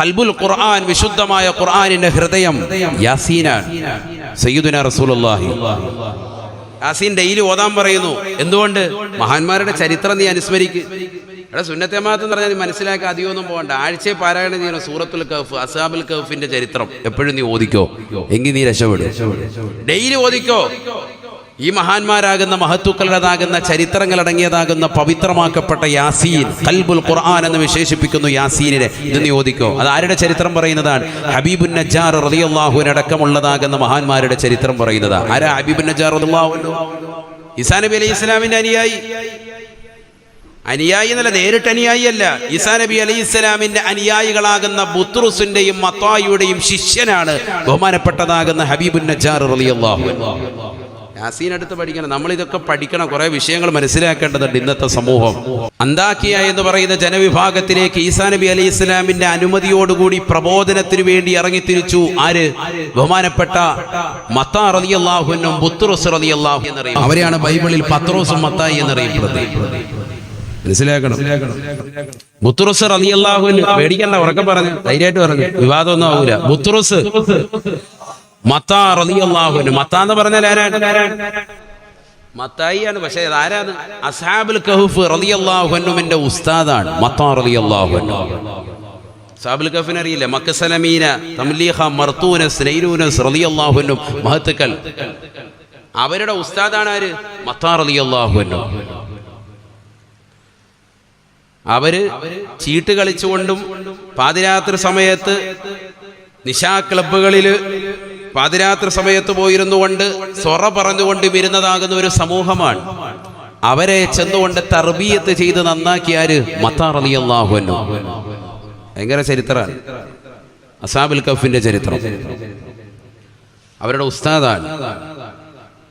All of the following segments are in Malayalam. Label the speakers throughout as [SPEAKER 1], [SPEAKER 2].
[SPEAKER 1] ഖൽബുൽ ഖുർആൻ, വിശുദ്ധമായ ഖുർആനിന്റെ ഹൃദയം യാസീനാണ്. സയ്യിദുനാ റസൂലുള്ളാഹി യാസീൻ ഡെയിലി ഓതാൻ പറയുന്നു. എന്തുകൊണ്ട്? മഹാന്മാരുടെ ചരിത്രം നീ അനുസ്മരിക്ക്. ഇവിടെ സുന്നത്തെ ജമാഅത്ത് എന്ന് പറഞ്ഞാൽ നീ മനസ്സിലാക്കാൻ അധികമൊന്നും പോകണ്ട. ആഴ്ചയെ പാരായണം ചെയ്യണം സൂറത്തുൽ കഹ്ഫ്, അസ്ഹാബുൽ കഹ്ഫിന്റെ ചരിത്രം എപ്പോഴും നീ ഓദിക്കോ, എങ്കിൽ നീ രക്ഷപ്പെടും. ഡെയിലി ഓദിക്കോ. ഈ മഹാന്മാരാകുന്ന മഹത്തുക്കളുടേതാകുന്ന ചരിത്രങ്ങളടങ്ങിയതാകുന്ന പവിത്രമാക്കപ്പെട്ട യാസീൻ, ഖൽബുൽ ഖുർആൻ എന്ന് വിശേഷിപ്പിക്കുന്നു യാസീനിനെ. ഇത് നീ ഓദിക്കോ. അത് ആരുടെ ചരിത്രം പറയുന്നതാണ്? ഹബീബുൻ നജ്ജാർ റളിയല്ലാഹു അൻഹു അടക്കമുള്ളതാകുന്ന മഹാന്മാരുടെ ചരിത്രം പറയുന്നതാ. ആരാ ഹബീബുൻ നജ്ജാർ റളിയല്ലാഹു അൻഹു? ഈസാ നബി അലൈഹി ഇസ്ലാമിന്റെ അനുയായി എന്നല്ല, നേരിട്ട് അനുയായി അല്ല. ഈസാ നബി അലൈഹി ഇസ്ലാമിന്റെ അനുയായികളാകുന്ന ബുത്രുസിന്റെയും മത്തായിയുടെയും ശിഷ്യനാണ് ബഹുമാനപ്പെട്ടതാകുന്ന ഹബീബുൻ നജ്ജാർ റളിയല്ലാഹു അൻഹു. യാസീൻ അടുത്ത് പഠിക്കണം. നമ്മളിതൊക്കെ പഠിക്കണം. കുറെ വിഷയങ്ങൾ മനസ്സിലാക്കേണ്ടതുണ്ട്. ഇന്നത്തെ സമൂഹം അന്താക്കിയ എന്ന് പറയുന്ന ജനവിഭാഗത്തിലേക്ക് ഈസാ നബി അലൈഹി ഇസ്ലാമിന്റെ അനുമതിയോടുകൂടി പ്രബോധനത്തിന് വേണ്ടി ഇറങ്ങിത്തിരിച്ചു. ആര്? ബഹുമാനപ്പെട്ട മത്താ റളിയല്ലാഹു അൻഹു, ബുത്രുസ് റളിയല്ലാഹു എന്നറിയും. അവരെയാണ് ബൈബിളിൽ പത്രോസും മത്തായി എന്നറിയപ്പെടുന്നത്. മനസ്സിലാക്കണം. ബുത്രുസ് റളിയല്ലാഹു അൻഹു, പേടിക്കണ്ട, ഉറക്കെ പറഞ്ഞു, ധൈര്യമായിട്ട് പറഞ്ഞു, വിവാദമൊന്നും ആവൂല. ബുത്രുസ് മത്താ റളിയല്ലാഹു അൻഹു. മത്താ എന്ന് പറഞ്ഞാൽ ആരാണ്? മത്തായിയാണ്. പക്ഷേ ആരാണ്? അസ്ഹാബുൽ കഹ്ഫ് റളിയല്ലാഹു അൻഹുവിന്റെ ഉസ്താദാണ് മത്താ റളിയല്ലാഹു അൻഹു. അസ്ഹാബുൽ കഹ്ഫിനെ അറിയില്ല? മക്കസലമീന, തംലീഹ, മർത്തൂനസ്, നൈരൂനസ് റളിയല്ലാഹു അൻഹു മഹത്തുക്കൾ. അവരുടെ ഉസ്താദാണ് ആര്? മത്താ റളിയല്ലാഹു അൻഹു. അവര് ചീട്ട് കളിച്ചുകൊണ്ടും പാതിരാത്രി സമയത്ത് നിശാ ക്ലബ്ബുകളിൽ പാതിരാത്രി സമയത്ത് പോയിരുന്നു കൊണ്ട് സൊറ പറഞ്ഞുകൊണ്ട് വരുന്നതാകുന്ന ഒരു സമൂഹമാണ്. അവരെ ചെന്നുകൊണ്ട് തർബിയത്ത് ചെയ്ത് നന്നാക്കിയാര്? മത്താ റളിയല്ലാഹു അൻഹു. ഭയങ്കര ചരിത്രമാണ് അസ്ഹാബുൽ കഹ്ഫിന്റെ ചരിത്രം. അവരുടെ ഉസ്താദാണ്.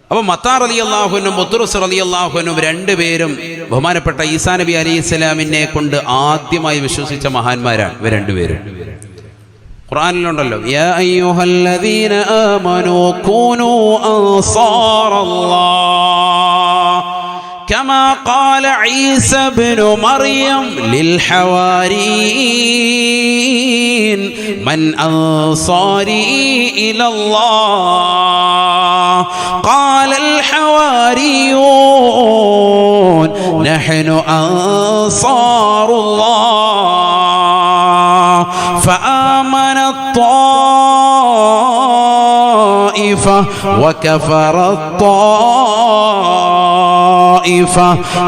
[SPEAKER 1] അപ്പൊ മത്താ റളിയല്ലാഹു അൻഹു, ബുത്രുസ് റളിയല്ലാഹു അൻഹു രണ്ടുപേരും ബഹുമാനപ്പെട്ട ഈസാ നബി അലൈഹി ഇസ്ലാമിനെ കൊണ്ട് ആദ്യമായി വിശ്വസിച്ച മഹാന്മാരാണ് ഇവർ രണ്ടുപേരും. ഖുർആനിലുണ്ടല്ലോ, യാ അയ്യുഹല്ലദീന ആമനൂ കൂനൂ അൻസാറല്ലാഹ് കമാ ഖാല ഈസാ ഇബ്നു മറിയം ലിൽ ഹവാരിയീൻ മൻ അൻസാരി ഇലല്ലാഹ് ഖാലൽ ഹവാരിയൂൻ നഹ്നു അൻസാറുല്ലാഹ് فآمن الطائفة وكفر الطائفة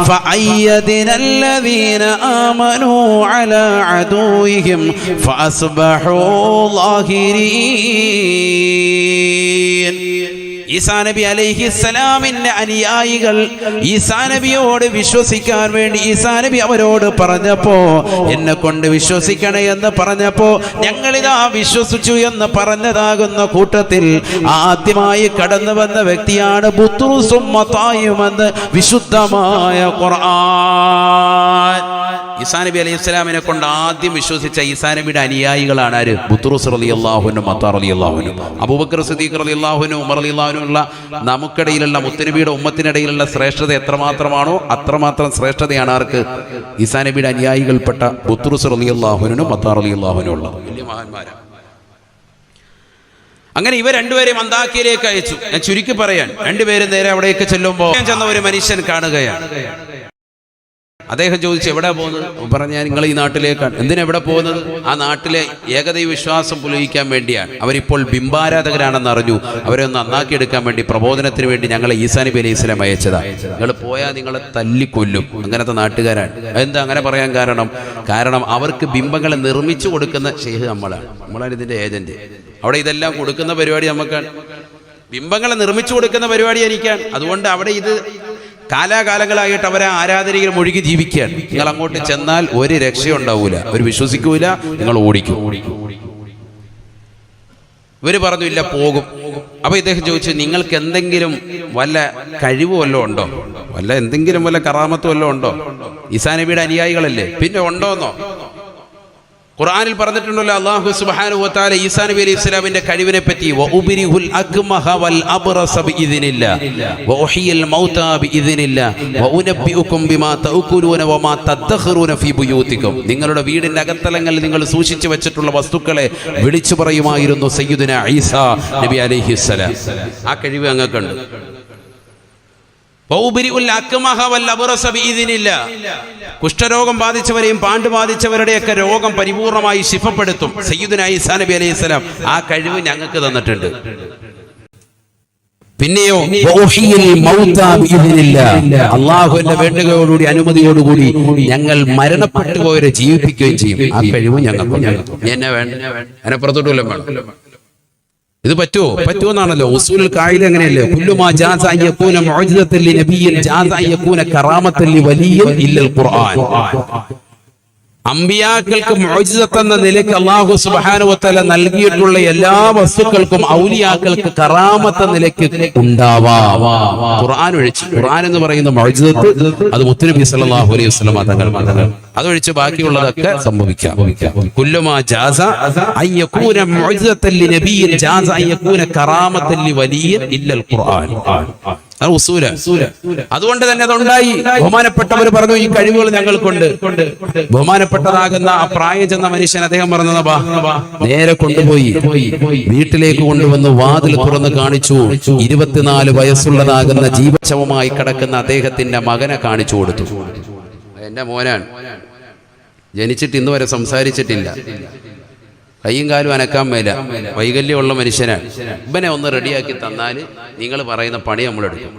[SPEAKER 1] فأيدنا الذين آمنوا على عدوهم فأصبحوا ظاهرين. ഈസാ നബി അലൈഹിസ്സലാമിന്റെ അനുയായികൾ ഈസാ നബിയോട് വിശ്വസിക്കാൻ വേണ്ടി ഈസാ നബി അവരോട് പറഞ്ഞപ്പോ, എന്നെ കൊണ്ട് വിശ്വസിക്കണേ എന്ന് പറഞ്ഞപ്പോ ഞങ്ങളിതാ വിശ്വസിച്ചു എന്ന് പറഞ്ഞതാകുന്ന കൂട്ടത്തിൽ ആദ്യമായി കടന്നു വന്ന വ്യക്തിയാണ് ബുത്രുസും മത്തായിയുമെന്ന് വിശുദ്ധമായ ഖുർആൻ. ഈസാ നബി അലൈഹി സ്വലാമിനെ കൊണ്ട് ആദ്യം വിശ്വസിച്ച ഈസാ നബിയുടെ അനുയായികളാണ് ആര്? ബുത്രുസ് റളിയല്ലാഹു അൻഹു, മത്താ റളിയല്ലാഹു അൻഹു. അബൂബക്കർ സിദ്ദീഖ് റളിയല്ലാഹു അൻഹു, ഉമർ റളിയല്ലാഹു അൻഹു ഉള്ള നമുക്കിടയിലുള്ള മുത്തുനബിയുടെ ഉമ്മത്തിനിടയിലുള്ള ശ്രേഷ്ഠത എത്രമാത്രമാണോ അത്രമാത്രം ശ്രേഷ്ഠതയാണ് ആർക്ക്? ഈസാ നബിയുടെ അനുയായികൾപ്പെട്ട ബുത്രുസ് റളിയല്ലാഹു അൻഹു, മത്താ റളിയല്ലാഹു അൻഹു ഉള്ളത്. വലിയ മഹാന്മാരാണ്. അങ്ങനെ ഇവർ രണ്ടുപേരെയും അന്താക്കിയയിലേക്ക് അയച്ചു. ഞാൻ ചുരുക്കി പറയാൻ, രണ്ടുപേരും നേരെ അവിടേക്ക് ചെല്ലുമ്പോൾ ചെന്ന ഒരു മനുഷ്യൻ കാണുകയാണ്. അദ്ദേഹം ചോദിച്ചു, എവിടെ പോകുന്നത്? പറഞ്ഞാൽ നിങ്ങൾ ഈ നാട്ടിലേക്കാണ്. എന്തിനാ എവിടെ പോകുന്നത്? ആ നാട്ടിലെ ഏകദൈവ വിശ്വാസം പുലയിക്കാൻ വേണ്ടിയാണ്. അവരിപ്പോൾ ബിംബാരാധകരാണെന്ന് അറിഞ്ഞു. അവരെ ഒന്ന് നന്നാക്കിയെടുക്കാൻ വേണ്ടി പ്രബോധനത്തിന് വേണ്ടി ഞങ്ങളെ ഈസാ നബി അലൈഹി സ്വലാം അയച്ചതാ. നിങ്ങൾ പോയാൽ നിങ്ങളെ തല്ലിക്കൊല്ലും. അങ്ങനത്തെ നാട്ടുകാരാണ്. എന്താ അങ്ങനെ പറയാൻ കാരണം അവർക്ക് ബിംബങ്ങളെ നിർമ്മിച്ചു കൊടുക്കുന്ന ഷെയ്ഖ് നമ്മളാണ് ഇതിന്റെ ഏജന്റ്. അവിടെ ഇതെല്ലാം കൊടുക്കുന്ന പരിപാടി നമുക്കാണ്. ബിംബങ്ങളെ നിർമ്മിച്ചു കൊടുക്കുന്ന പരിപാടി എനിക്കാണ്. അതുകൊണ്ട് അവിടെ ഇത് കാലാകാലങ്ങളായിട്ട് അവരെ ആരാധനയിൽ മുഴുകി ജീവിക്കുകയാണ്. നിങ്ങൾ അങ്ങോട്ട് ചെന്നാൽ ഒരു രക്ഷയുണ്ടാവൂല, അവർ വിശ്വസിക്കൂല, നിങ്ങൾ ഓടിക്കും. ഇവര് പറഞ്ഞു ഇല്ല, പോകും. അപ്പൊ ഇദ്ദേഹം ചോദിച്ചു, നിങ്ങൾക്ക് എന്തെങ്കിലും വല്ല കഴിവ് വല്ലതും ഉണ്ടോ? എന്തെങ്കിലും വല്ല കറാമത്ത് വല്ലതും ഉണ്ടോ? ഈസാ നബിയുടെ അനുയായികളല്ലേ, പിന്നെ ഉണ്ടോന്നോ? ഖുർആനിൽ പറഞ്ഞിട്ടുണ്ടല്ലോ അല്ലാഹു സുബ്ഹാനഹു വ തആല ഈസാ നബി അലൈഹി സ്വലാമിന്റെ കഴിവിനെ പറ്റി വഉബരിഹുൽ അക്മഹ വൽ അബ്റസ ബിഇذനില്ലാഹ് വഉഹിയൽ മൗതാ ബിഇذനില്ലാഹ് വഉനബ്ബിഉകും ബിമാ തഅകുലൂന വമാ തദ്ഖറൂന ഫീ ബുയൂതികും. നിങ്ങളുടെ വീടിന്റെ അകത്തളങ്ങളിൽ നിങ്ങൾ സൂക്ഷിച്ചു വെച്ചിട്ടുള്ള വസ്തുക്കളെ വിളിച്ചു പറയുമായിരുന്നു സയ്യിദുനാ ഈസാ നബി അലൈഹി സ്വലാം. ആ കഴിവ് അങ്ങക്കുണ്ട്. കുഷ്ഠരോഗം ബാധിച്ചവരെയും പാണ്ട് ബാധിച്ചവരുടെയൊക്കെ രോഗം പരിപൂർണമായി ശിഫപ്പെടുത്തും സയ്യിദുനാ ഈസാ നബി അലൈഹി സ്വലാം. ആ കഴിവ് ഞങ്ങൾക്ക് തന്നിട്ടുണ്ട്. പിന്നെയോ അല്ലാഹുവിന്റെ വേണ്ടുകയോടുകൂടി അനുമതിയോടുകൂടി ഞങ്ങൾ മരണപ്പെട്ടു പോയവരെ ജീവിപ്പിക്കുകയും ചെയ്യും. ആ കഴിവ് ഞങ്ങൾക്ക്. എന്നെ വേണ്ട, അതിനപ്പുറത്തോട്ടും വേണം. ഇത് പറ്റുമോ എന്നാണല്ലോ ഉസൂലുൽ ഖായിദ. അങ്ങനെയല്ലേ, കുല്ലു മാ ജാസ അൻ യകൂന മുഅ്ജിസത്തൻ ലിനബിയ്യിൻ ജാസ അൻ യകൂന കറാമത്തൻ ലിവലിയ്യിൻ ഇല്ലൽ ഖുർആൻ. അമ്പിയാക്കൾക്ക് മുഅ്ജിസത്ത് എന്ന നിലയ്ക്ക് അല്ലാഹു സുബ്ഹാനഹു വ തആല നൽകിയിട്ടുള്ള എല്ലാ വസ്തുക്കൾക്കും ഔലിയാക്കൾക്ക് കറാമത്ത് എന്ന നിലയ്ക്ക് ഉണ്ടാവാം, ഖുർആൻ ഒഴിച്ച്. ഖുർആൻ എന്ന് പറയുന്ന മുഅ്ജിസത്ത് അത് മുത്തുനബി സല്ലല്ലാഹു അലൈഹി വസല്ലം തങ്ങൾ അതൊഴിച്ച് ബാക്കിയുള്ളതൊക്കെ സംഭവിക്കാം. കുല്ലു മാ ജാസ അൻ യകൂന മുഅ്ജിസത്തൻ ലിനബിയ്യിൻ ജാസ അൻ യകൂന കറാമത്തൻ ലിവലിയ്യിൻ ഇല്ലൽ ഖുർആൻ. അതുകൊണ്ട് തന്നെ അതുണ്ടായി. ബഹുമാനപ്പെട്ടവർ പറഞ്ഞു ഈ കഴിവുകൾ ഞങ്ങൾക്കുണ്ട്. ബഹുമാനപ്പെട്ടതാകുന്ന ആ പ്രായം ചെന്ന മനുഷ്യൻ അദ്ദേഹം പറഞ്ഞത് നേരെ കൊണ്ടുപോയി വീട്ടിലേക്ക് കൊണ്ടുവന്ന് വാതിൽ തുറന്ന് കാണിച്ചു. 24 വയസ്സുള്ളതാകുന്ന ജീവശവമായി കിടക്കുന്ന അദ്ദേഹത്തിന്റെ മകനെ കാണിച്ചു കൊടുത്തു. എന്റെ മോനാണ്, ജനിച്ചിട്ട് ഇന്ന് വരെ സംസാരിച്ചിട്ടില്ല, കയ്യും കാലും അനക്കാൻ മേല, വൈകല്യമുള്ള മനുഷ്യനാണ്. ഇവനെ ഒന്ന് റെഡിയാക്കി തന്നാൽ നിങ്ങൾ പറയുന്ന പണി നമ്മളെടുക്കും.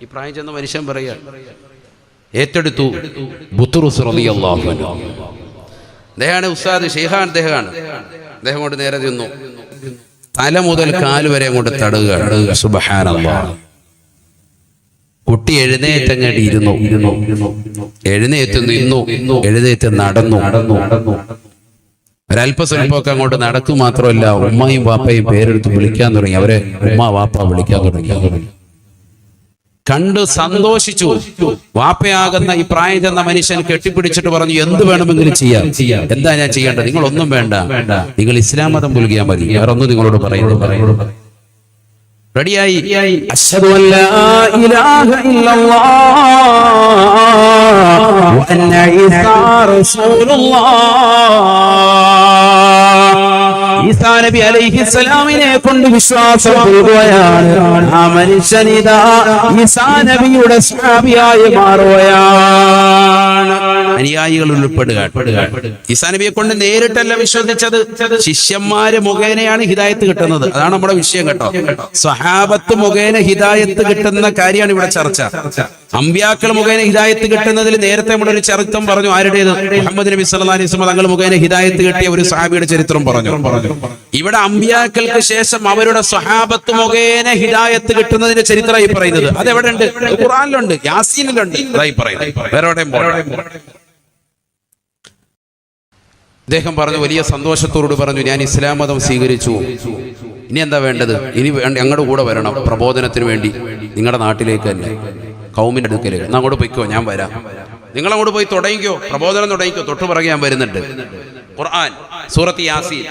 [SPEAKER 1] ഈ പ്രായം ചെന്ന മനുഷ്യൻ പറയുക ഏറ്റെടുത്തു. ബുത്റുസ് റളിയല്ലാഹു അൻഹു അദ്ദേഹമാണ് ഉസ്താദ്, ഷെയ്ഖാൻ അദ്ദേഹമാണ്. അദ്ദേഹം കൊണ്ട് നേരെ ചെന്നു, തല മുതൽ കാല് വരെ കൊണ്ട് തടുകയാണ്. സുബ്ഹാനല്ലാഹ്. കുട്ടി എഴുന്നേറ്റങ്ങടി ഇരുന്നു, എഴുന്നേറ്റ് നിന്നു, എഴുന്നേറ്റ് നടന്നു. ഒരല്പസ്വല്പമൊക്കെ അങ്ങോട്ട് നടക്കും. മാത്രമല്ല ഉമ്മയും വാപ്പയും പേരെടുത്ത് വിളിക്കാൻ തുടങ്ങി. അവരെ ഉമ്മ വാപ്പ വിളിക്കാൻ തുടങ്ങി. കണ്ട് സന്തോഷിച്ചു. വാപ്പയാകുന്ന ഈ പ്രായം ചെന്ന മനുഷ്യൻ കെട്ടിപ്പിടിച്ചിട്ട് പറഞ്ഞു, എന്ത് വേണമെങ്കിലും ചെയ്യാം. എന്താ ഞാൻ ചെയ്യേണ്ടത്? നിങ്ങളൊന്നും വേണ്ട, നിങ്ങൾ ഇസ്ലാം മതം പുൽകിയാൽ മതി, വേറെ ഒന്നും നിങ്ങളോട് പറയുന്നു. റെഡിയായി. അശ്ഹദു അല്ലാ ഇലാഹ ഇല്ലല്ലാഹ് വ അന്ന ഈസാ റസൂലുള്ളാഹ്. ഈസാ നബി അലൈഹിസ്സലാമിനെ കൊണ്ട് വിശ്വാസം പുൽകുകയാണ്. ആ മനുഷ്യനിതാ ഈസാ നബിയുടെ സ്വഹാബിയായി മാറുകയാണ്. അനുയായികൾ ഉൾപ്പെടുക. ഈസാ നബിയെ കൊണ്ട് നേരിട്ടല്ല വിശ്വസിച്ചത്, ശിഷ്യന്മാര് മുഖേനയാണ് ഹിദായത്ത് കിട്ടുന്നത്. അതാണ് നമ്മുടെ വിഷയം കേട്ടോ. സ്വഹാബത്ത് മുഖേന ഹിദായത്ത് കിട്ടുന്ന കാര്യമാണ് ഇവിടെ ചർച്ച. അമ്പിയാക്കൾ മുഖേന ഹിദായത്ത് കിട്ടുന്നതിൽ നേരത്തെ നമ്മുടെ ഒരു ചരിത്രം പറഞ്ഞു. ആരുടേത്? മുഹമ്മദ് നബി സല്ലല്ലാഹു അലൈഹി വസല്ലം തങ്ങൾ മുഖേന ഹിദായത്ത് കിട്ടിയ ഒരു സ്വഹാബിയുടെ ചരിത്രം പറഞ്ഞു. ഇവിടെ അമ്പിയാക്കൾക്ക് ശേഷം അവരുടെ സ്വഹാബത്ത് മുഖേന ഹിദായത്ത് കിട്ടുന്നതിന്റെ ചരിത്രമായി പറയുന്നത്. അതെവിടെ ഉണ്ട്? ഖുർആനിലുണ്ട്, യാസീനിലുണ്ട്. അതായി പറയുന്നത്, വേറെ എവിടെയും അദ്ദേഹം പറഞ്ഞു, വലിയ സന്തോഷത്തോട് പറഞ്ഞു, ഞാൻ ഇസ്ലാം മതം സ്വീകരിച്ചു. ഇനി എന്താ വേണ്ടത്? ഇനി ഞങ്ങളുടെ കൂടെ വരണം പ്രബോധനത്തിന് വേണ്ടി, നിങ്ങളുടെ നാട്ടിലേക്ക് തന്നെ, കൗമിന്റെ അടുക്കലേക്ക്. എന്നാ അങ്ങോട്ട് പോയിക്കോ, ഞാൻ വരാം. നിങ്ങൾ അങ്ങോട്ട് പോയി തുടങ്ങിക്കോ, പ്രബോധനം തുടങ്ങിക്കോ. തൊട്ടുപിറകെ ഞാൻ വരുന്നുണ്ട്. ഖുർആൻ സൂറത്ത് യാസീൻ.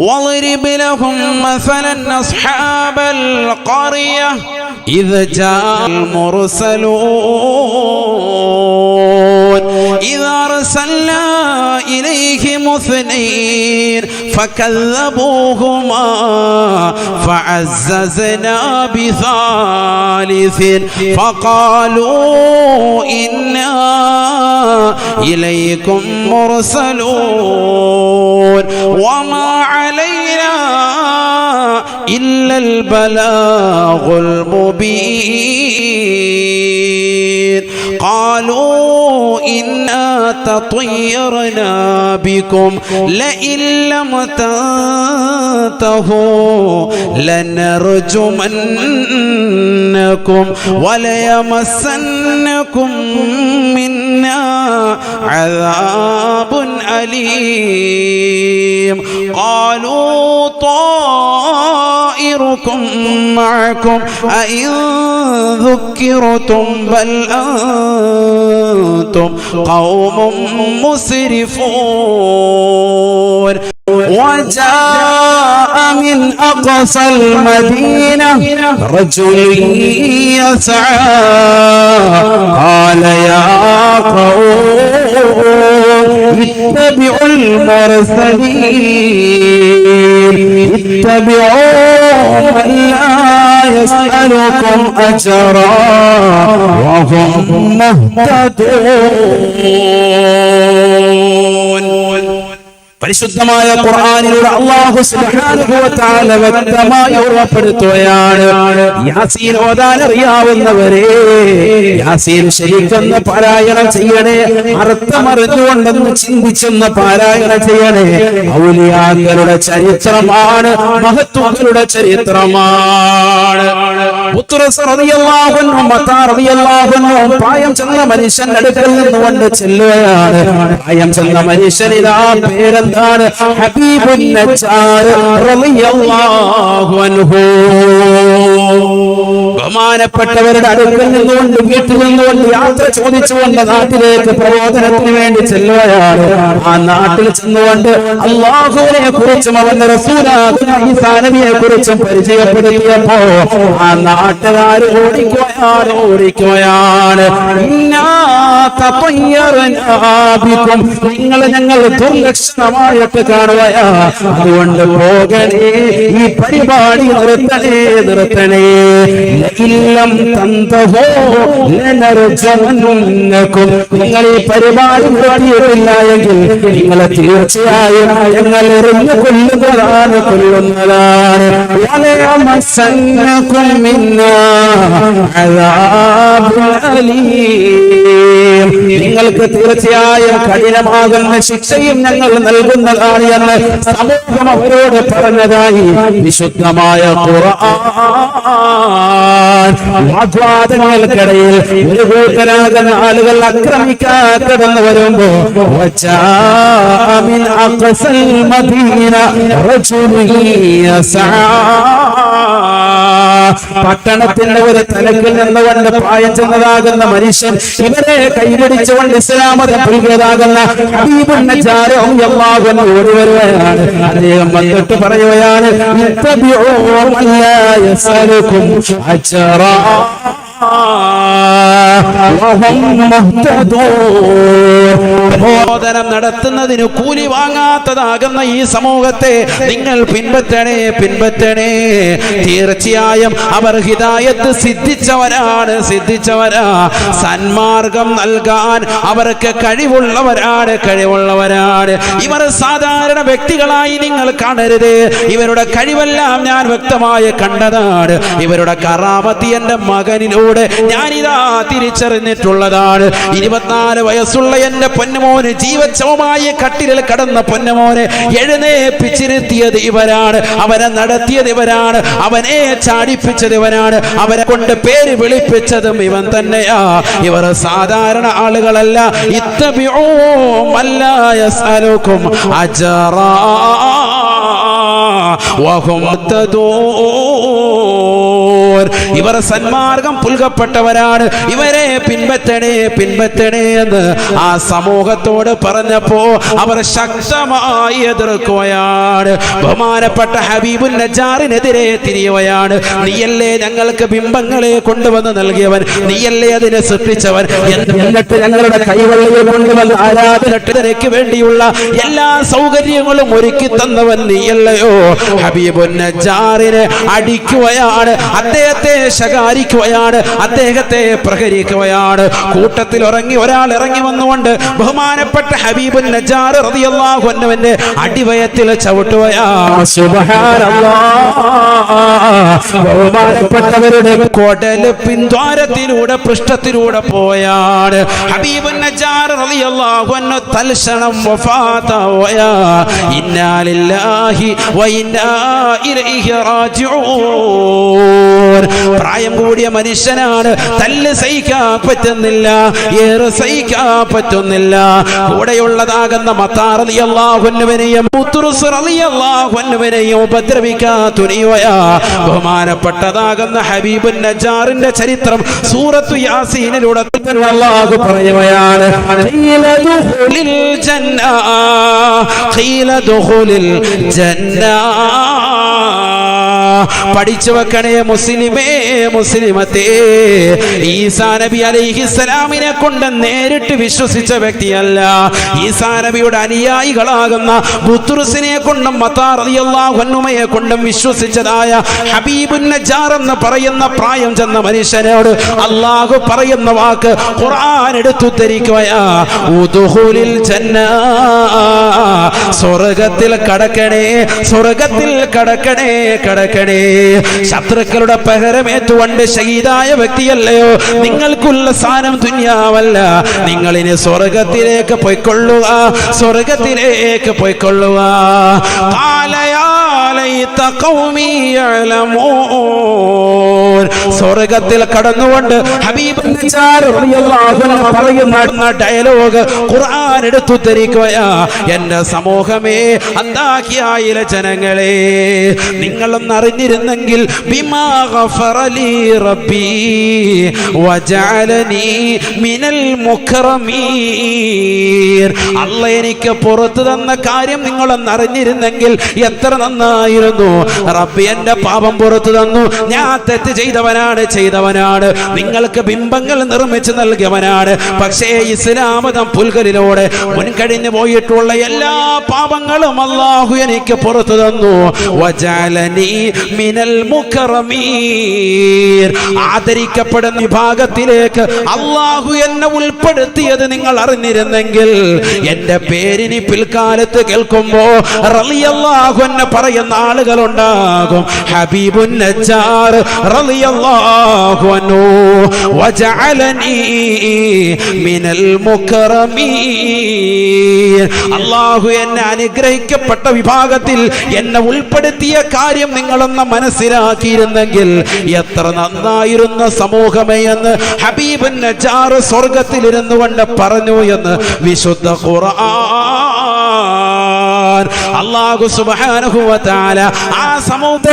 [SPEAKER 1] واضرب لهم مثلا أصحاب القرية إذ جاء المرسلون إذ أرسلنا إليهم 2 فكذبوهما فعززنا ب3 فقالوا إنا إليكم مرسلون وما علينا إلا البلاغ المبين قالوا إنا تطيرنا بكم لئن لم تنتهوا لنرجمنكم وليمسنكم منا عذاب أليم قالوا طائر طائركم معكم أئن ذكرتم بل أنتم قوم مسرفون وجاء من أقصى المدينة رجل يسعى قال يا قوم اتبعوا المرسلين اتبعوا من لا يسألكم أجرا وهم مهتدون. പരിശുദ്ധമായ ഖുർആനിലൂടെ അല്ലാഹു സുബ്ഹാനഹു വ തആല വ്യക്തമായി ഉറപ്പെടുത്തുകയാണ്, യാസീൻ ഓതാൻ അറിയാവുന്നവരെ യാസീൻ ശരിക്കൊന്ന് പാരായണം ചെയ്യണേ, അർത്ഥമറിഞ്ഞുകൊണ്ടെന്ന് ചിന്തിച്ചെന്ന് പാരായണം ചെയ്യണേ. ഔലിയാക്കളുടെ ചരിത്രമാണ്, മഹത്തുക്കളുടെ ചരിത്രമാണ്. പ്രായം ചെന്ന മനുഷ്യൻ അടുക്കൽ നിന്നുകൊണ്ട് ചെല്ലുകയാണ്. പ്രായം ചെന്ന മനുഷ്യൻ ഇതാ പേരെന്താണ്? ഹബീബുൻ നജ്ജാർ റളിയല്ലാഹു അൻഹു. ബഹുമാനപ്പെട്ടവരുടെ അടുക്കൽ നിന്നുകൊണ്ട്, വീട്ടിൽ നിന്നുകൊണ്ട് യാത്ര ചോദിച്ചുകൊണ്ട് നാട്ടിലേക്ക് പ്രബോധനത്തിന് വേണ്ടി ചെല്ലുകയാണ്. ആ നാട്ടിൽ ചെന്നുകൊണ്ട് അല്ലാഹുവിനെ കുറിച്ചും അവന്റെ റസൂലായ ഈസാ നബിയെ കുറിച്ചും പരിചയപ്പെടുത്തിയപ്പോ ആ നാട്ടുകാർ ഓടിക്കുകയാണ്. നിങ്ങൾ ഞങ്ങൾ ദുർലക്ഷണമായിട്ട് കാണുകയാ, അതുകൊണ്ട് പോകണേ, ഈ പരിപാടി നിർത്തണേ. ഇല്ലം തന്തഹോ ലനർജമന്നകും, നിങ്ങൾ ഈ പരിപാടി നിർത്തിയിട്ടില്ല എങ്കിൽ നിങ്ങളെ തീർച്ചയായും ഞങ്ങൾ എറിഞ്ഞു കൊല്ലുന്നതാണ്. നിങ്ങൾക്ക് തീർച്ചയായും കഠിനമാകുന്ന ശിക്ഷയും ഞങ്ങൾ നൽകുന്നതാണ് എന്ന് സമൂഹം അവരോട് പറഞ്ഞതായി വിശുദ്ധമായ ഖുർആൻ. വാഗ്വാദങ്ങൾക്കിടയിൽ ഒരു കൂട്ടരാകുന്ന ആളുകൾ ആക്രമിക്കാൻ കടന്നു വരുമ്പോ പട്ടണത്തിന്റെ ഒരു തലക്കിൽ നിന്നുകൊണ്ട് പ്രായം ചെന്നതാകുന്ന മനുഷ്യൻ ഇവരെ കൈപിടിച്ചുകൊണ്ട് ഇസ്ലാമതം പുൽകിയതാകുന്ന ഹബീബുൻ നജ്ജാർ റളിയല്ലാഹു അൻഹു ഓടി വരുകയാണ്. അദ്ദേഹം വന്നിട്ട് പറയുകയാണ്, പ്രബോധനം നടത്തുന്നതിന് കൂലി വാങ്ങാത്തതാകുന്ന ഈ സമൂഹത്തെ നിങ്ങൾ പിൻപറ്റണേ. തീർച്ചയായും അവർ ഹിദായത്ത് സിദ്ധിച്ചവരാണ്. സന്മാർഗം നൽകാൻ അവർക്ക് കഴിവുള്ളവരാണ്. ഇവർ സാധാരണ വ്യക്തികളായി നിങ്ങൾ കാണരുത്. ഇവരുടെ കഴിവെല്ലാം ഞാൻ വ്യക്തമായി കണ്ടതാണ്. ഇവരുടെ കറാമത്ത് എന്റെ മകനിലൂടെ ഞാനിതാ തിരിച്ചറിഞ്ഞിട്ടുള്ളതാണ്. 24 വയസ്സുള്ള എന്റെ പൊന്നുമോന് ജീവച്ഛവമായ കട്ടിലിൽ കടന്ന പൊന്നുമോനെ എഴുന്നേപ്പിച്ചിരുത്തിയത് ഇവരാണ്. അവനെ നടത്തിയത് ഇവരാണ്. അവനെ ചാടിപ്പിച്ചത് ഇവരാണ്. അവരെ കൊണ്ട് പേര് വിളിപ്പിച്ചതും ഇവൻ തന്നെയാ. ഇവർ സാധാരണ ആളുകളല്ല. ഇത്തബിഊ മല്ലാ യസ്അലുകും അജ്റാ വഹും മുഹ്തദൂൻ. ഇവർ സന്മാർഗം പുൽകപ്പെട്ടവരാണ്. ഇവരെ പിൻപറ്റണേ എന്ന് ആ സമൂഹത്തോട് പറഞ്ഞപ്പോ അവർ ശക്തമായി എതിർക്കുകയാണ്. ബഹുമാനപ്പെട്ട ഹബീബുൻ നജ്ജാറിനെതിരെ തിരിയുകയാണ്. നീയല്ലേ ഞങ്ങൾക്ക് ബിംബങ്ങളെ കൊണ്ടുവന്ന് നൽകിയവൻ, നീയല്ലേ അതിനെ സൃഷ്ടിച്ചവൻ, എന്നിട്ട് ഞങ്ങളുടെ കൈവെള്ളയിൽ കൊണ്ടുവന്ന് ആരാധനയ്ക്ക് വേണ്ടിയുള്ള എല്ലാ സൗകര്യങ്ങളും ഒരുക്കി തന്നവൻ നീയല്ലയോ? ഹബീബുൻ നജ്ജാറിനെ അടിക്കുകയാണ്, അദ്ദേഹത്തെ ശകാരിക്കുകയാണ്, അദ്ദേഹത്തെ പ്രഹരിക്കുകയാണ്. കൂട്ടത്തിൽ ഒരാൾ ഇറങ്ങി വന്നുകൊണ്ട് ബഹുമാനപ്പെട്ട ഹബീബുൻ നജ്ജാർ റളിയല്ലാഹു അൻഹുവിന്റെ അടിവയത്തിൽ ചവിട്ടുകയാണ്. ബഹുമാനപ്പെട്ടവരുടെ കൊടല് പിൻദ്വാരത്തിലൂടെ പൃഷ്ഠത്തിലൂടെ പോയാണ്. ഹബീബുൻ നജ്ജാർ റളിയല്ലാഹു അൻഹു തൽക്ഷണം വഫാത്താവുകയാണ്. ഇന്നാ ലില്ലാഹി വ വഇന്നാ ഇലൈഹി റാജിഊൻ. പ്രായം കൂടിയ മനുഷ്യനാണ്, തല്ല് സഹിക്കാൻ പറ്റുന്നില്ല, ഏറെ സഹിക്കാൻ പറ്റുന്നില്ല. കൂടെയുള്ളതാകുന്ന മത്താ റളിയല്ലാഹു അൻഹുവിനെയും ബുത്റുസ് റളിയല്ലാഹു അൻഹുവിനെയും ഉപദ്രവിക്കാൻ തുനിയുകയാ. ബഹുമാനപ്പെട്ടതാകുന്ന ഹബീബുൻ നജ്ജാറിന്റെ ചരിത്രം സൂറത്തു യാസീനിലൂടെ അല്ലാഹു പറയുകയാണ്. ഖീല ദുഖുലിൽ ജന്ന, ഖീല ദുഖുലിൽ ജന്ന. പഠിച്ചു വെക്കണേ മുസ്ലിമേ, മുസ്ലിമത്തേ. ഈസാ നബി അലൈഹിസ്സലാമിനെ കൊണ്ട് നേരിട്ട് വിശ്വസിച്ച വ്യക്തിയല്ല. ഈസാ നബിയുടെ അനുയായികളാകുന്ന ബുത്റുസിനെ കൊണ്ടും മത്താ റളിയല്ലാഹു അൻഹുമയെ കൊണ്ടും വിശ്വസിച്ചതായ ഹബീബുൻ നജ്ജാർ എന്ന് പറയുന്ന പ്രായം ചെന്ന മനുഷ്യനോട് അല്ലാഹു പറയുന്ന വാക്ക് ഖുർആൻ എടുത്തുദ്ധരിക്കുകയാ. ഉദ്ഖുലിൽ ജന്ന, സ്വർഗ്ഗത്തിൽ കടക്കണേ, സ്വർഗ്ഗത്തിൽ കടക്കണേ, കടക്കണേ. ശത്രുക്കളുടെ പകരമേറ്റുകൊണ്ട് ഷഹീദായ വ്യക്തിയല്ലയോ നിങ്ങൾക്കുള്ള സ്ഥാനം ദുനിയാവല്ല. നിങ്ങളിനി സ്വർഗ്ഗത്തിലേക്ക് പോയിക്കൊള്ളുക, സ്വർഗ്ഗത്തിലേക്ക് പോയിക്കൊള്ളുക. സ്വർഗ്ഗത്തിൽ കടന്നുകൊണ്ട് ഹബീബ് പറയുന്ന ഡയലോഗ് ഖുർആൻ എടുത്തുദ്ധരിക്കുകയാ. എന്റെ സമൂഹമേ, അന്താകിയായിലെ ജനങ്ങളെ, നിങ്ങളൊന്ന് അറിഞ്ഞിരുന്നെങ്കിൽ ബിമാ ഗഫറലി റബ്ബി വജഅലനി മിനൽ മുക്രമീൻ. അല്ലാഹ് എനിക്ക് പുറത്തു തന്ന കാര്യം നിങ്ങളൊന്ന് അറിഞ്ഞിരുന്നെങ്കിൽ എത്ര നന്നായിരുന്നു. റബ്ബി എന്റെ പാപം പുറത്തു തന്നു, ഞാൻ തെറ്റ് ചെയ്തവനാണ്, നിങ്ങൾക്ക് ബിംബങ്ങൾ നിർമ്മിച്ചു നൽകിയവനാണ്. പക്ഷേ ഇസ്ലാം മതം പുൽകലിലൂടെ മുൻകഴിഞ്ഞു പോയിട്ടുള്ള എല്ലാ പാപങ്ങളും അല്ലാഹു എനിക്ക് പുറത്തു തന്നു. വജഅലനി മിനൽ മുക്രമീൻ. ആദരിക്കപ്പെടുന്ന വിഭാഗത്തിലേക്ക് അല്ലാഹു എന്നെ ഉൾപ്പെടുത്തിയത് നിങ്ങൾ അറിഞ്ഞിരുന്നെങ്കിൽ എന്റെ പേരിനി പിൽക്കാലത്ത് കേൾക്കുമ്പോ റളിയല്ലാഹു അൻഹു പറയുന്ന ആളുകളുണ്ടാകും. ഹബീബുൻ നജ്ജാർ റളിയല്ലാഹു അൻഹു വജഅലനി മിനൽ മുക്രമീൻ. അല്ലാഹു എന്നെ അനുഗ്രഹിക്കപ്പെട്ട വിഭാഗത്തിൽ എന്നെ ഉൾപ്പെടുത്തിയ കാര്യം നിങ്ങളൊന്ന് മനസ്സിലാക്കിയിരുന്നെങ്കിൽ എത്ര നന്നായിരുന്ന സമൂഹമേ എന്ന് ഹബീബുൻ നജ്ജാർ സ്വർഗ്ഗത്തിലിരുന്നു കൊണ്ട് പറഞ്ഞു എന്ന് വിശുദ്ധ ഖുർആൻ. അല്ലാഹു സുബ്ഹാനഹു വ തആല ആ സമൂഹത്തെ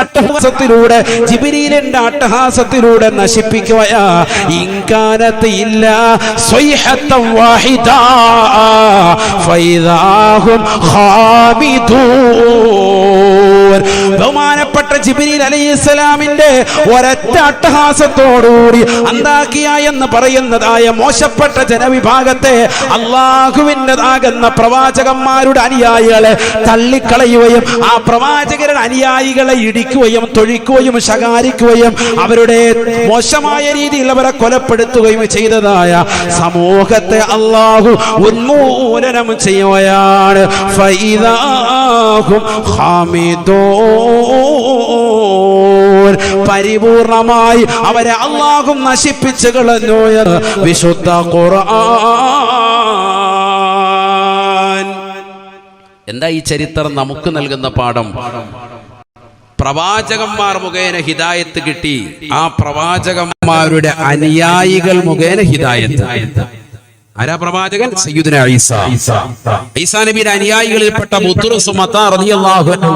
[SPEAKER 1] അട്ടഹാസത്തിലൂടെ, ജിബ്രീലിന്റെ അട്ടഹാസത്തിലൂടെ നശിപ്പിക്കുകയാ. ഇൻകാനത്ത് ഇല്ല സ്വൈഹത്തൻ വാഹിദ ഫൈദാഹും ഖാമിദൂൻ. ബഹുമാനപ്പെട്ട ജിബ്രീൽ അലൈഹിസ്സലാമിന്റെ ഒരൊറ്റ അട്ടഹാസത്തോടുകൂടി അന്താകിയ എന്ന് പറയുന്നതായ മോശപ്പെട്ട ജനവിഭാഗത്തെ അല്ലാഹുവിൻ്റെതാകുന്ന പ്രവാചകന്മാരുടെ അനുയായികളെ തള്ളിക്കളയുകയും ആ പ്രവാചകരുടെ അനുയായികളെ ഇടിക്കുകയും തൊഴിക്കുകയും ശകാരിക്കുകയും അവരുടെ മോശമായ രീതിയിൽ അവരെ കൊലപ്പെടുത്തുകയും ചെയ്തതായ സമൂഹത്തെ അല്ലാഹു ഉന്മൂലനം ചെയ്യുകയാണ്. ഫൈദാഹും ഖാമിദൂൻ. പരിപൂർണമായി അവരെ അല്ലാഹു നശിപ്പിച്ചു കളഞ്ഞു എന്ന് വിശുദ്ധ ഖുർആൻ. എന്താ ഈ ചരിത്രം നമുക്ക് നൽകുന്ന പാഠം? പ്രവാചകന്മാർ മുഖേന ഹിദായത്ത് കിട്ടി, ആ പ്രവാചകന്മാരുടെ അനുയായികൾ മുഖേന ഹിദായത്ത്. ആരാ പ്രവാചകൻ? സയ്യിദുനാ ഈസാ നബിയുടെ അനുയായികളിൽപ്പെട്ട ബുത്റുസ് മത്താ റളിയല്ലാഹു അൻഹു,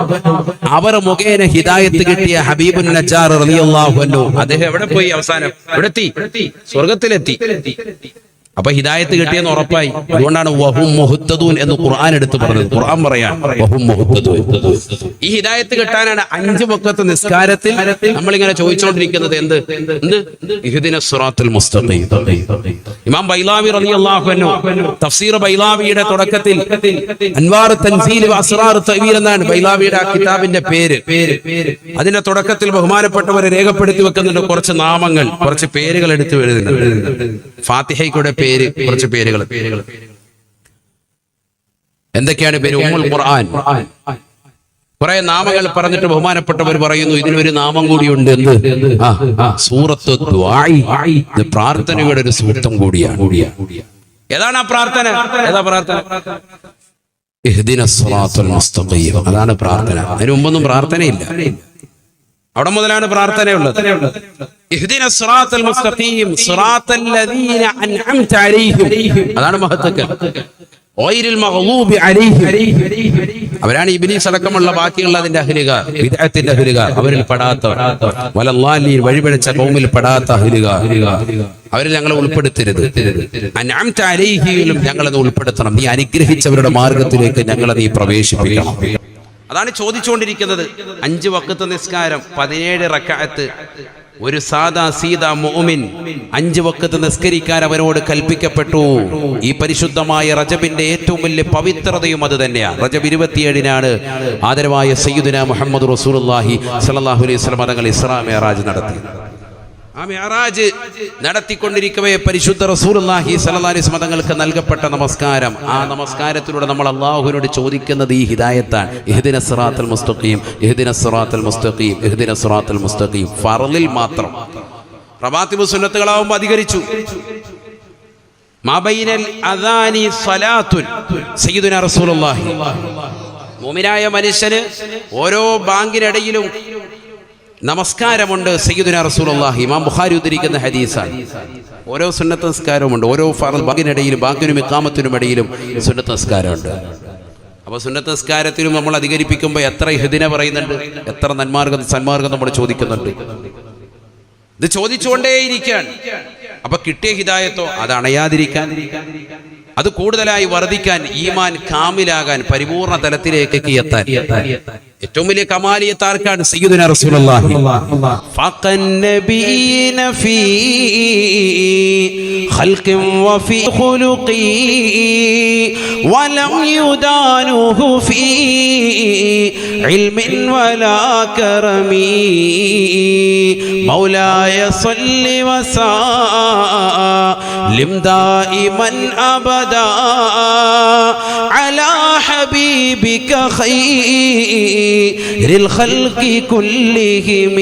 [SPEAKER 1] അവർ മുഖേന ഹിദായത്ത് കിട്ടിയ ഹബീബുൻ നജ്ജാർ റളിയല്ലാഹു അൻഹു അദ്ദേഹം എവിടെ പോയി? അവസാനം എവിടെത്തി? സ്വർഗ്ഗത്തിലെത്തി. അപ്പൊ ഹിദായത്ത് കിട്ടിയെന്ന് ഉറപ്പായി. അതുകൊണ്ടാണ് വഹും മുഹ്തദൂൻ എന്ന് ഖുർആൻ എടുത്ത് പറഞ്ഞത്. ഖുർആൻ പറയാൻ വഹും മുഹ്തദൂൻ. ഈ ഹിദായത്ത് കിട്ടാനാണ് 5 വഖത്ത് നിസ്കാരത്തിൽ നമ്മളിങ്ങനെ ചോദിച്ചുകൊണ്ടിരിക്കുന്നത്. എന്ത്? ഇഹ്ദിനസ് സിറാത്തുൽ മുസ്തഖീം. ഇമാം ബൈലാവി റളിയല്ലാഹു അൻഹു തഫ്സീർ ബൈലാവിയുടെ തുടക്കത്തിൽ അൻവാർ തൻസീൽ വ അസ്റാർ തഅവീൽ എന്നാണ് ബൈലാവിയുടെ ആ കിതാബിന്റെ പേര്. അതിന്റെ തുടക്കത്തിൽ ബഹുമാനപ്പെട്ടവരെ രേഖപ്പെടുത്തി വെക്കുന്നുണ്ട് കുറച്ച് നാമങ്ങൾ, കുറച്ച് പേരുകൾ എടുത്തു എഴുതുന്നുണ്ട്. ഫാത്തിഹയുടെ പേര്, കുറച്ച് പേരുകൾ. എന്തൊക്കെയാണ് പേര്? ഉമ്മുൽ ഖുർആൻ. കുറെ നാമങ്ങൾ പറഞ്ഞിട്ട് ബഹുമാനപ്പെട്ടവർ പറയുന്നു ഇതിനൊരു നാമം കൂടിയുണ്ട്. എന്ത്? സൂറത്തു ദുആഇ. ഇത് പ്രാർത്ഥനയുടെ ഒരു സൂക്തം കൂടിയാണ്. ഏതാണ് ആ പ്രാർത്ഥന? ഏതാ പ്രാർത്ഥന? ഇഹ്ദിനസ് സിറാത്തുൽ മുസ്തഖീം. അതാണ് പ്രാർത്ഥന. അതിനു മുമ്പൊന്നും പ്രാർത്ഥനയില്ല, അവിടെ മുതലാണ് പ്രാർത്ഥനയുള്ളത്. ഇഹ്ദിനസ് സിറാത്തുൽ മുസ്തഖീം സിറാത്തൽ ലദീന അൻഅംത അലൈഹിം. അതാണ് മഹത്വക്കൽ. ഗൈറിൽ മഗ്ളൂബി അലൈഹിം. അവരാണ് ഇബ്ലീസ് അടക്കമുള്ള ബാക്കിയുള്ള അതിന്റെ അഹ്ലുകാർ, ബിദ്അത്തിന്റെ അഹ്ലുകാർ, അവരിൽ പെടാത്തവർ. വലല്ലാഹീൻ, വഴിപിഴച്ച ഖൗമിൽ പെടാത്ത അഹ്ലുകാർ. അവരിൽ ഞങ്ങളെ ഉൾപ്പെടുത്തരുത്. അൻഅംത അലൈഹിം, ഞങ്ങളെ ഉൾപ്പെടുത്തണം. നീ അനുഗ്രഹിച്ചവരുടെ മാർഗത്തിലേക്ക് ഞങ്ങളെ നീ പ്രവേശിപ്പിക്കണം. അതാണ് ചോദിച്ചുകൊണ്ടിരിക്കുന്നത്. 5 വഖ്ത് നിസ്കാരം, 17 റക്അത്ത്. ഒരു സാദാ സീദാ മുഅ്മിൻ 5 വഖ്ത് നിസ്കരിക്കാൻ അവരോട് കൽപ്പിക്കപ്പെട്ടു. ഈ പരിശുദ്ധമായ റജബിന്റെ ഏറ്റവും വലിയ പവിത്രതയും അത് തന്നെയാണ്. റജബ് 27-നാണ് ആദരവായ സയ്യിദുനാ മുഹമ്മദ് റസൂലുള്ളാഹി സ്വല്ലല്ലാഹു അലൈഹി വസല്ലം തങ്ങൾ ഇസ്രാ മിഅ്റാജ് നടത്തി. ആ മിഅ്റാജ് നടത്തിക്കൊണ്ടിരിക്കവേ പരിശുദ്ധ റസൂലുള്ളാഹി സ്വല്ലല്ലാഹു അലൈഹി വസല്ലം തങ്ങൾക്ക് നൽകപ്പെട്ട നമസ്കാരം, ആ നമസ്കാരത്തിലൂടെ നമ്മൾ അല്ലാഹുവിനോട് ചോദിക്കുന്നത് ഈ ഹിദായത്താണ്. ഇഹ്ദിനസ് സിറാത്തൽ മുസ്തഖീം, ഇഹ്ദിനസ് സിറാത്തൽ മുസ്തഖീം, ഇഹ്ദിനസ് സിറാത്തൽ മുസ്തഖീം. ഫർളിൽ മാത്രം. റവാത്തിബ് സുന്നത്തുകളാവുമ്പോൾ അധികരിച്ചു. മാ ബൈനൽ അദാനി സ്വലാത്തുൻ സയ്യിദുനാ റസൂലുള്ളാഹി. മുഅ്മിനായ മനുഷ്യന് ഓരോ ബാങ്കിനിടയിലും നമസ്കാരമുണ്ട്. സയ്യിദുനാ റസൂലുള്ളാഹി. ഇമാം ബുഖാരി ഉദ്ധരിക്കുന്ന ഹദീസാണ്. ഓരോ സുന്നത്ത് നിസ്കാരമുണ്ട്. ഓരോ ഫർള് ബാങ്കിനിടയിലും, ബാങ്കിനും ഇഖാമത്തിനും ഇടയിലും സുന്നത്ത് നിസ്കാരമുണ്ട്. അപ്പോൾ സുന്നത്ത് നിസ്കാരത്തിലും നമ്മൾ അധികരിപ്പിക്കുമ്പോൾ എത്ര ഇഹ്ദിന പറയുന്നുണ്ട്, എത്ര സന്മാർഗം നമ്മൾ ചോദിക്കുന്നുണ്ട്. ഇത് ചോദിച്ചുകൊണ്ടേയിരിക്കുകയാണ്. അപ്പൊ കിട്ടിയ ഹിദായത്തോ അത് അണയാതിരിക്കാൻ, അത് കൂടുതലായി വർദ്ധിക്കാൻ, ഈമാൻ കാമിലാകാൻ, പരിപൂർണ തലത്തിലേക്ക് എത്താൻ ഏറ്റവും വലിയ കമാലിയത്ത് ആർക്കാണ്? സയ്യിദുനാ റസൂലുള്ളാഹി. ഫഖൻ നബിയന ഫീ ഖൽഖിൻ വഫീ ഖുലുഖി വലം യുദാനുഹു ഫീ ഇൽമിൻ വലാ കറമി മൗലായ സ്വല്ലി വസല്ലിം ദായിമൻ അബദാ അലാ ഹബീബിക ഖൈറിൽ ഖൽഖി കുല്ലിഹിം.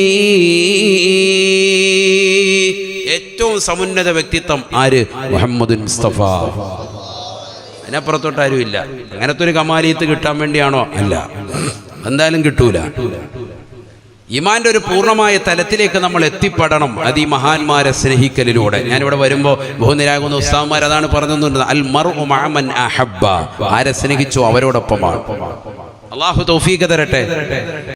[SPEAKER 1] ഏറ്റവും സമുന്നത വ്യക്തിത്വം ആര്? മുഹമ്മദ് മുസ്തഫ. അതിനപ്പുറത്തോട്ട് ആരുമില്ല. അങ്ങനത്തെ ഒരു കമാലിയത്ത് കിട്ടാൻ വേണ്ടിയാണോ? അല്ല, എന്തായാലും കിട്ടൂല. ഈമാന്റെ ഒരു പൂർണ്ണമായ തലത്തിലേക്ക് നമ്മൾ എത്തിപ്പെടണം. അത് ഈ മഹാന്മാരെ സ്നേഹിക്കലിലൂടെ. ഞാനിവിടെ വരുമ്പോൾ ബഹുനിരാകുന്ന ഉസ്താദ്മാർ അതാണ് പറഞ്ഞത്. അൽ മർഉ മഅ മൻ അഹബ്ബ. ആരെ സ്നേഹിച്ചോ അവരോടൊപ്പമാണ്. അല്ലാഹു തൗഫീഖ് തരട്ടെ.